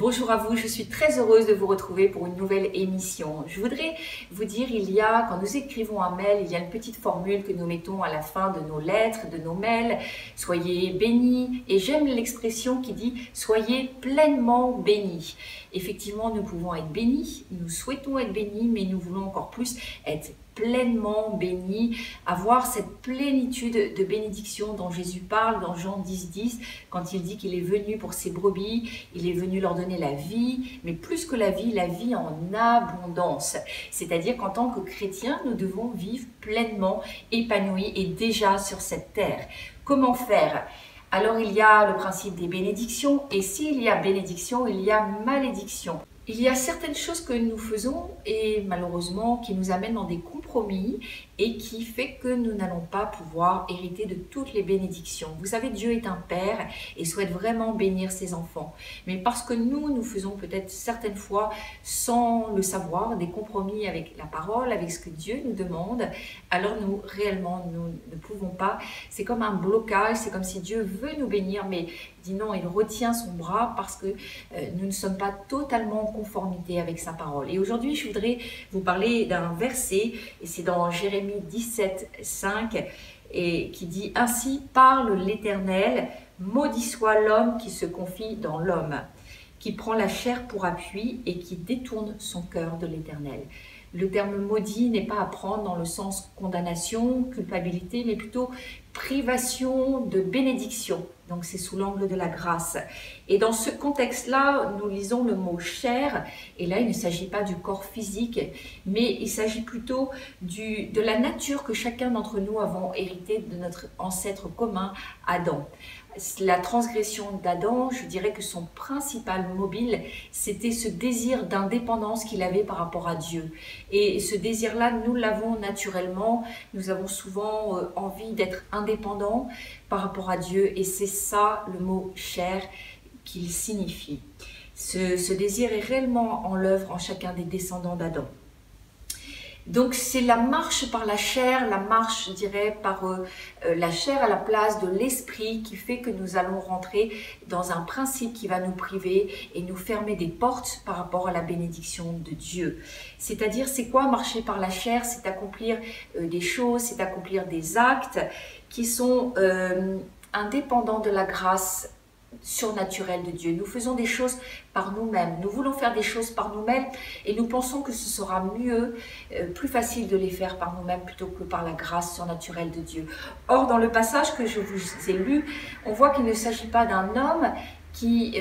Bonjour à vous, je suis très heureuse de vous retrouver pour une nouvelle émission. Je voudrais vous dire, quand nous écrivons un mail, il y a une petite formule que nous mettons à la fin de nos lettres, de nos mails. Soyez bénis, et j'aime l'expression qui dit « soyez pleinement bénis ». Effectivement, nous pouvons être bénis, nous souhaitons être bénis, mais nous voulons encore plus être pleinement bénis, avoir cette plénitude de bénédiction dont Jésus parle dans Jean 10, quand il dit qu'il est venu pour ses brebis, il est venu leur donner la vie, mais plus que la vie en abondance. C'est-à-dire qu'en tant que chrétiens, nous devons vivre pleinement épanouis et déjà sur cette terre. Comment faire ? Alors il y a le principe des bénédictions, et s'il y a bénédiction, il y a malédiction. Il y a certaines choses que nous faisons et malheureusement qui nous amènent dans des compromis et qui fait que nous n'allons pas pouvoir hériter de toutes les bénédictions. Vous savez, Dieu est un père et souhaite vraiment bénir ses enfants. Mais parce que nous faisons peut-être certaines fois, sans le savoir, des compromis avec la parole, avec ce que Dieu nous demande, alors nous ne pouvons pas. C'est comme un blocage, c'est comme si Dieu veut nous bénir, mais dit non, il retient son bras parce que nous ne sommes pas totalement en conformité avec sa parole. Et aujourd'hui, je voudrais vous parler d'un verset, et c'est dans Jérémie 17, 5, et qui dit « Ainsi parle l'Éternel, maudit soit l'homme qui se confie dans l'homme, qui prend la chair pour appui et qui détourne son cœur de l'Éternel. » Le terme maudit n'est pas à prendre dans le sens condamnation, culpabilité, mais plutôt privation de bénédiction. Donc c'est sous l'angle de la grâce. Et dans ce contexte-là, nous lisons le mot chair, et là il ne s'agit pas du corps physique, mais il s'agit plutôt de la nature que chacun d'entre nous avons hérité de notre ancêtre commun, Adam. La transgression d'Adam, je dirais que son principal mobile, c'était ce désir d'indépendance qu'il avait par rapport à Dieu. Et ce désir-là, nous l'avons naturellement. Nous avons souvent envie d'être indépendants par rapport à Dieu. Et c'est ça le mot chair qu'il signifie. Ce désir est réellement en l'œuvre en chacun des descendants d'Adam. Donc c'est la marche par la chair, la marche, je dirais, par la chair à la place de l'esprit qui fait que nous allons rentrer dans un principe qui va nous priver et nous fermer des portes par rapport à la bénédiction de Dieu. C'est-à-dire, c'est quoi marcher par la chair? C'est accomplir des choses, c'est accomplir des actes qui sont indépendants de la grâce surnaturel de Dieu. Nous faisons des choses par nous-mêmes. Nous voulons faire des choses par nous-mêmes et nous pensons que ce sera mieux, plus facile de les faire par nous-mêmes plutôt que par la grâce surnaturelle de Dieu. Or, dans le passage que je vous ai lu, on voit qu'il ne s'agit pas d'un homme qui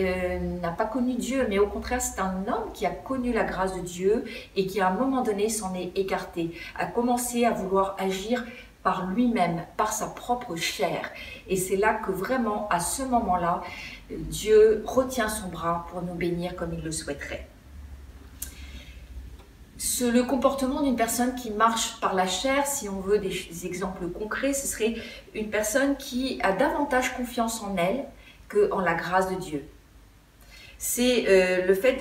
n'a pas connu Dieu, mais au contraire, c'est un homme qui a connu la grâce de Dieu et qui, à un moment donné, s'en est écarté, a commencé à vouloir agir par lui-même, par sa propre chair. Et c'est là que vraiment, à ce moment-là, Dieu retient son bras pour nous bénir comme il le souhaiterait. Le comportement d'une personne qui marche par la chair, si on veut des exemples concrets, ce serait une personne qui a davantage confiance en elle qu'en la grâce de Dieu. C'est le fait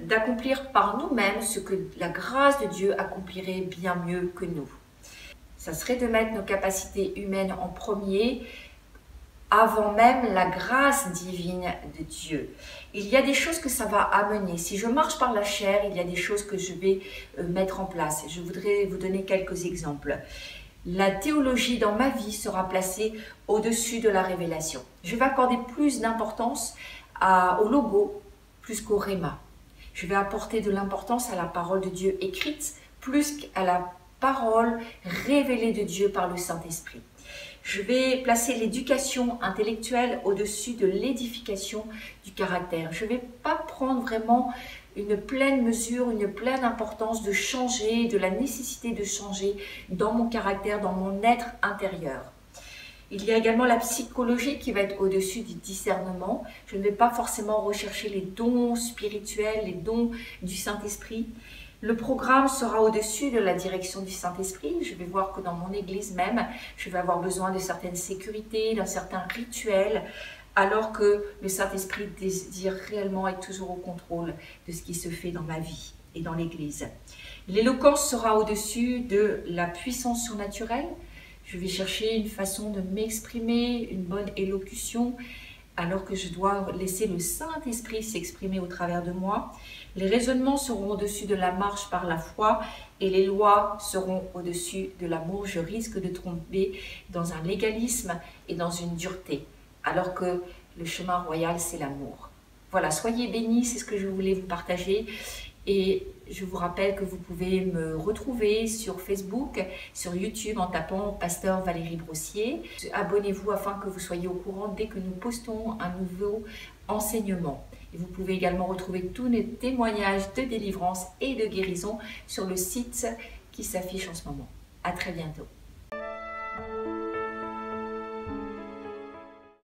d'accomplir par nous-mêmes ce que la grâce de Dieu accomplirait bien mieux que nous. Ça serait de mettre nos capacités humaines en premier, avant même la grâce divine de Dieu. Il y a des choses que ça va amener. Si je marche par la chair, il y a des choses que je vais mettre en place. Je voudrais vous donner quelques exemples. La théologie dans ma vie sera placée au-dessus de la révélation. Je vais accorder plus d'importance au logo plus qu'au rhéma. Je vais apporter de l'importance à la parole de Dieu écrite plus qu'à la parole révélée de Dieu par le Saint-Esprit. Je vais placer l'éducation intellectuelle au-dessus de l'édification du caractère. Je ne vais pas prendre vraiment une pleine mesure, une pleine importance de changer, de la nécessité de changer dans mon caractère, dans mon être intérieur. Il y a également la psychologie qui va être au-dessus du discernement. Je ne vais pas forcément rechercher les dons spirituels, les dons du Saint-Esprit. Le programme sera au-dessus de la direction du Saint-Esprit. Je vais voir que dans mon église même, je vais avoir besoin de certaines sécurités, d'un certain rituel, alors que le Saint-Esprit désire réellement être toujours au contrôle de ce qui se fait dans ma vie et dans l'église. L'éloquence sera au-dessus de la puissance surnaturelle. Je vais chercher une façon de m'exprimer, une bonne élocution, alors que je dois laisser le Saint-Esprit s'exprimer au travers de moi. Les raisonnements seront au-dessus de la marche par la foi et les lois seront au-dessus de l'amour. Je risque de tomber dans un légalisme et dans une dureté, alors que le chemin royal, c'est l'amour. Voilà, soyez bénis, c'est ce que je voulais vous partager. Et je vous rappelle que vous pouvez me retrouver sur Facebook, sur YouTube en tapant Pasteur Valérie Brossier. Abonnez-vous afin que vous soyez au courant dès que nous postons un nouveau enseignement. Et vous pouvez également retrouver tous nos témoignages de délivrance et de guérison sur le site qui s'affiche en ce moment. À très bientôt.